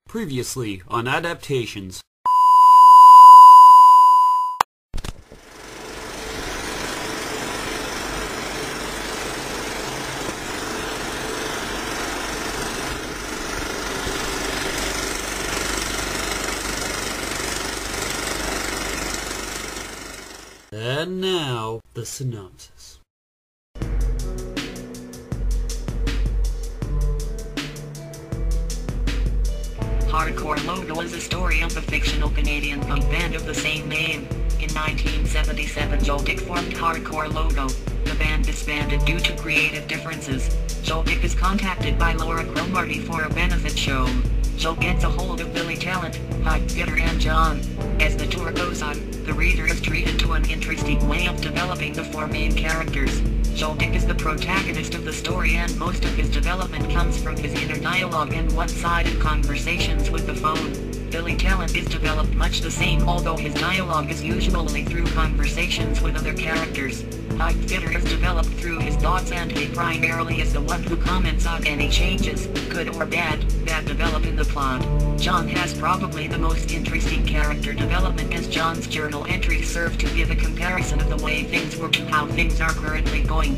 Previously on Adaptations. And now, the synopsis. Hardcore Logo is a story of the fictional Canadian punk band of the same name. In 1977, Joe Dick formed Hardcore Logo. The band disbanded due to creative differences. Joe Dick is contacted by Laura Cromartie for a benefit show. Joe gets a hold of Billy Talent, Pipe Fitter and John. As the tour goes on, the reader is treated to an interesting way of developing the four main characters. Joe Dick is the protagonist of the story, and most of his development comes from his inner dialogue and one-sided conversations with the phone. Billy Talent is developed much the same, although his dialogue is usually through conversations with other characters. Pipe Fitter is developed through his thoughts, and he primarily is the one who comments on any changes, good or bad, that develop in the plot. John has probably the most interesting character development, as John's journal entries serve to give a comparison of the way things were to how things are currently going.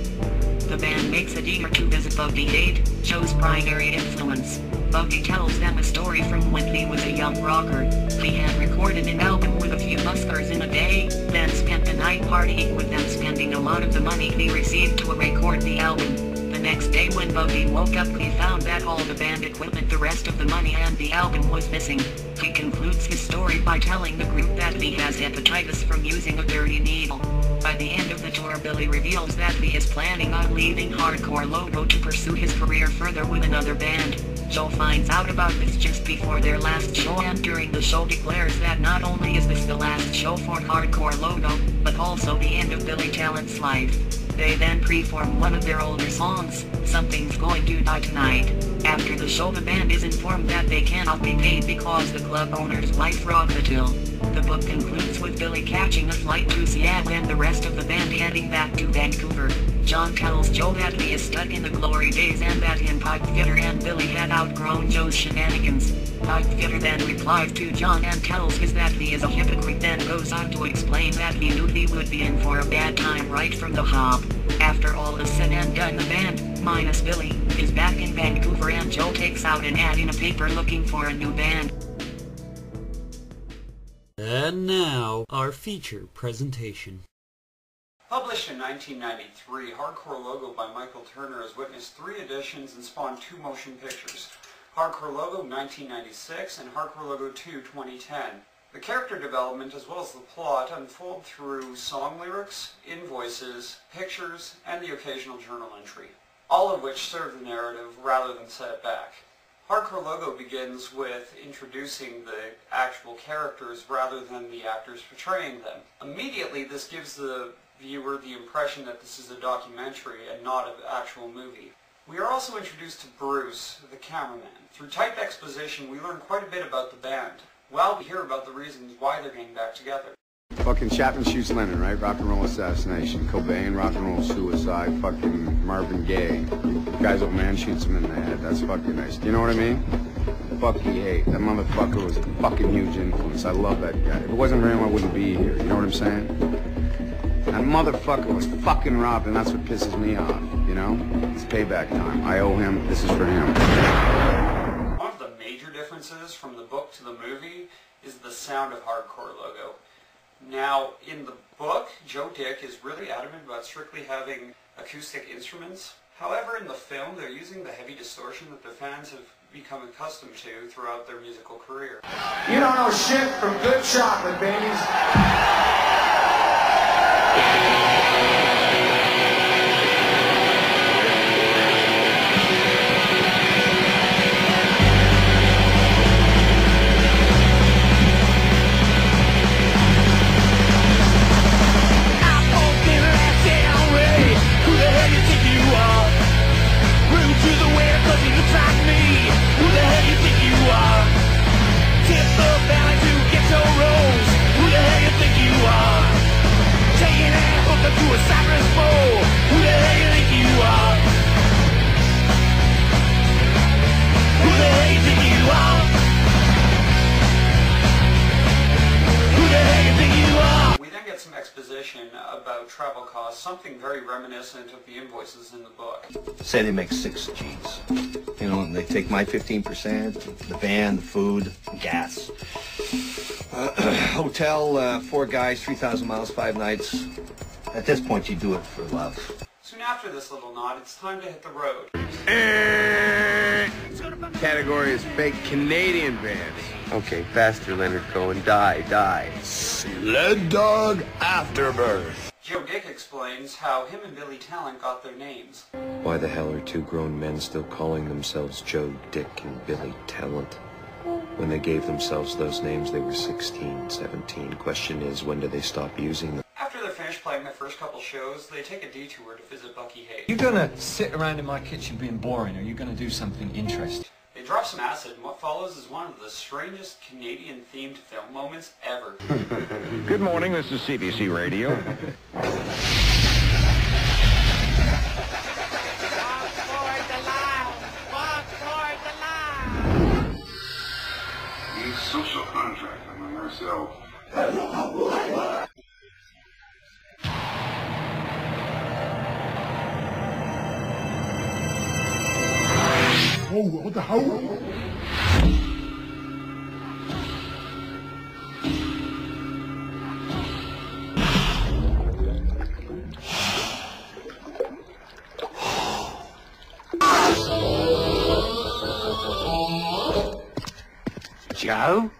The band makes a deal to visit Buggy 8, Joe's primary influence. Buggy tells them a story from when he was a young rocker. He had recorded an album with a few buskers in a day, then spent the night partying with them, spending a lot of the money he received to record the album. The next day when Buggy woke up, he found that all the band equipment, the rest of the money and the album was missing. He concludes his story by telling the group that he has hepatitis from using a dirty needle. By the end of the tour, Billy reveals that he is planning on leaving Hardcore Logo to pursue his career further with another band. Joe finds out about this just before their last show, and during the show declares that not only is this the last show for Hardcore Logo, but also the end of Billy Talent's life. They then perform one of their older songs, Something's Going to Die Tonight. After the show, the band is informed that they cannot be paid because the club owner's wife robbed the till. The book concludes with Billy catching a flight to Seattle and the rest of the band heading back to Vancouver. John tells Joe that he is stuck in the glory days and that him, Pipe Fitter and Billy had outgrown Joe's shenanigans. Pipe Fitter then replies to John and tells him that he is a hypocrite, then goes on to explain that he knew he would be in for a bad time right from the hop. After all is said and done, the band, minus Billy, is back in Vancouver, and Joe takes out an ad in a paper looking for a new band. And now, our feature presentation. Published in 1993, Hardcore Logo by Michael Turner has witnessed 3 editions and spawned 2 motion pictures. Hardcore Logo 1996 and Hardcore Logo 2 2010. The character development as well as the plot unfold through song lyrics, invoices, pictures, and the occasional journal entry, all of which serve the narrative rather than set it back. Hardcore Logo begins with introducing the actual characters rather than the actors portraying them. Immediately, this gives the viewer the impression that this is a documentary and not an actual movie. We are also introduced to Bruce, the cameraman. Through typed exposition, we learn quite a bit about the band, while we hear about the reasons why they're getting back together. Fucking Chapman shoots Lennon, right? Rock and roll assassination. Cobain, rock and roll suicide. Fucking Marvin Gaye. Guy's old man shoots him in the head. That's fucking nice. Do you know what I mean? Fuck he hate. That motherfucker was a fucking huge influence. I love that guy. If it wasn't for him, I wouldn't be here. You know what I'm saying? That motherfucker was fucking robbed, and that's what pisses me off, you know? It's payback time. I owe him. This is for him. One of the major differences from the book to the movie is the sound of Hardcore Logo. Now, in the book, Joe Dick is really adamant about strictly having acoustic instruments. However, in the film, they're using the heavy distortion that their fans have become accustomed to throughout their musical career. You don't know shit from good chocolate, babies. To a Cypress bowl. get some exposition about travel costs, something very reminiscent of the invoices in the book. Say they make 6 G's. You know, and they take my 15%, the van, the food, gas. Hotel, 4 guys, 3,000 miles, 5 nights. At this point, you do it for love. Soon after this little nod, it's time to hit the road. Category is fake Canadian bands. Okay, faster, Leonard Cohen. Die. Sled Dog Afterbirth. Joe Dick explains how him and Billy Talent got their names. Why the hell are 2 grown men still calling themselves Joe Dick and Billy Talent? When they gave themselves those names, they were 16, 17. Question is, when do they stop using them? After they're finished playing their first couple shows, they take a detour to visit Bucky Hay. You gonna sit around in my kitchen being boring, or are you gonna do something interesting? They drop some acid, and what follows is one of the strangest Canadian-themed film moments ever. Good morning, this is CBC Radio. Social contract among ourselves. Oh, what the hell? Joe?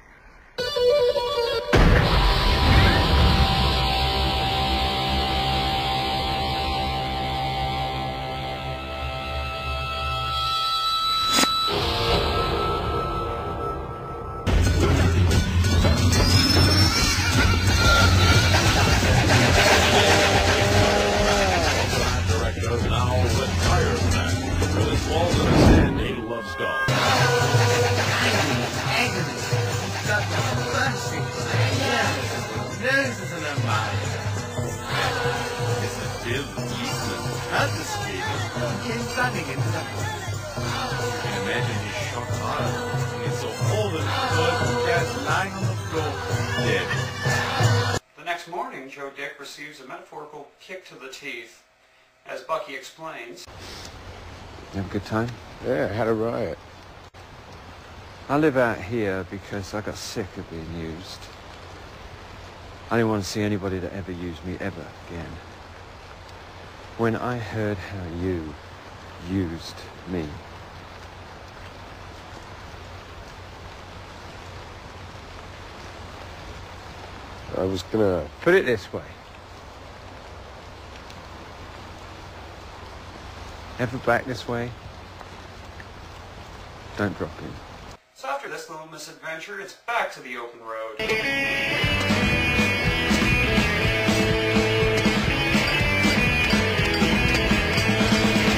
The next morning, Joe Dick receives a metaphorical kick to the teeth. As Bucky explains, You have a good time? Yeah, I had a riot. I live out here because I got sick of being used. I didn't want to see anybody that ever used me ever again. When I heard how you used me, I was gonna... put it this way. Ever back this way, don't drop in. so after this little misadventure, it's back to the open road.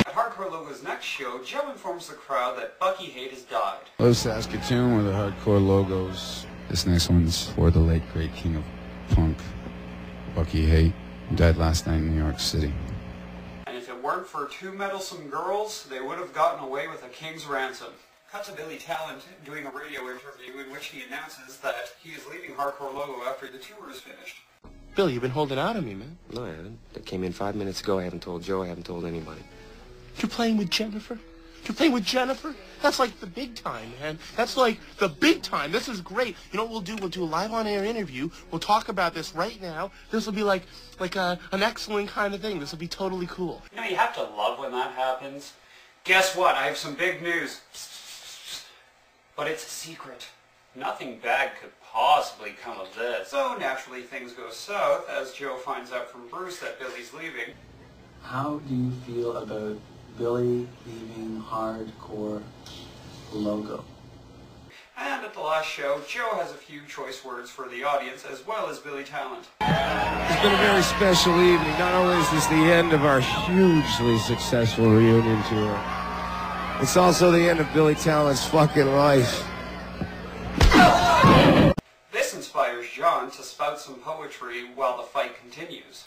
At Hardcore Logo's next show, Joe informs the crowd that Bucky Hay has died. Hello, Saskatoon, we're the Hardcore Logos. This next one's for the late, great king of punk, Bucky Hay, who died last night in New York City. And if it weren't for 2 meddlesome girls, they would have gotten away with a king's ransom. Cut to Billy Talent doing a radio interview in which he announces that he is leaving Hardcore Logo after the tour is finished. Billy, you've been holding out on me, man. No, I haven't. That came in 5 minutes ago. I haven't told Joe. I haven't told anybody. You're playing with Jennifer? You're playing with Jennifer? That's like the big time, man. That's like the big time. This is great. You know what we'll do? We'll do a live on-air interview. We'll talk about this right now. This will be like an excellent kind of thing. This will be totally cool. You know, you have to love when that happens. Guess what? I have some big news. But it's a secret. Nothing bad could possibly come of this. So naturally things go south as Joe finds out from Bruce that Billy's leaving. How do you feel about Billy leaving Hardcore Logo? And at the last show, Joe has a few choice words for the audience as well as Billy Talent. It's been a very special evening. Not only is this the end of our hugely successful reunion tour, it's also the end of Billy Talent's fucking life. This inspires John to spout some poetry while the fight continues.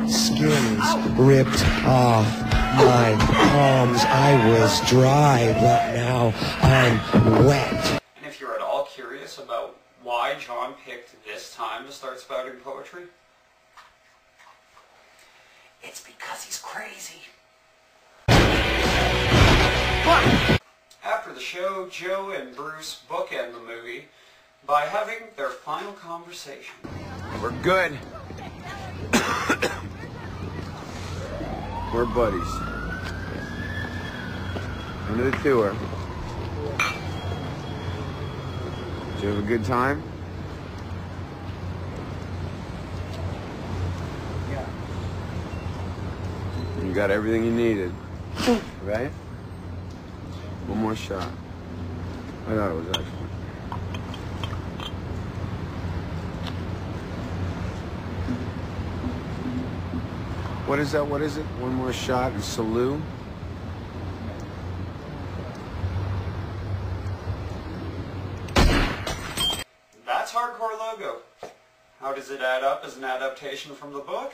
Skins ripped off my palms. I was dry, but now I'm wet. And if you're at all curious about why John picked this time to start spouting poetry, It's because he's crazy. After the show, Joe and Bruce bookend the movie by having their final conversation. We're good. We're buddies. End of the tour. Did you have a good time? Yeah. You got everything you needed, right? One more shot. I thought it was excellent. What is that? What is it? One more shot and salute? That's Hardcore Logo. How does it add up as an adaptation from the book?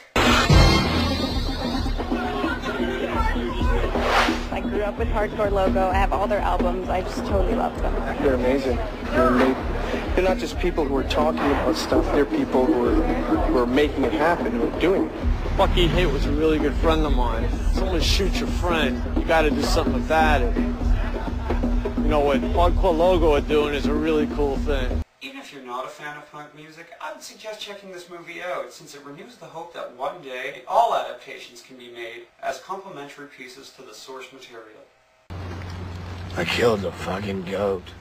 I grew up with Hardcore Logo. I have all their albums. I just totally love them. They're amazing. They're not just people who are talking about stuff. They're people who are making it happen, who are doing it. Bucky Haight was a really good friend of mine. If someone shoots your friend, you got to do something about it. You know, what Hardcore Logo are doing is a really cool thing. Even if you're not a fan of punk music, I would suggest checking this movie out, since it renews the hope that one day all adaptations can be made as complementary pieces to the source material. I killed the fucking goat.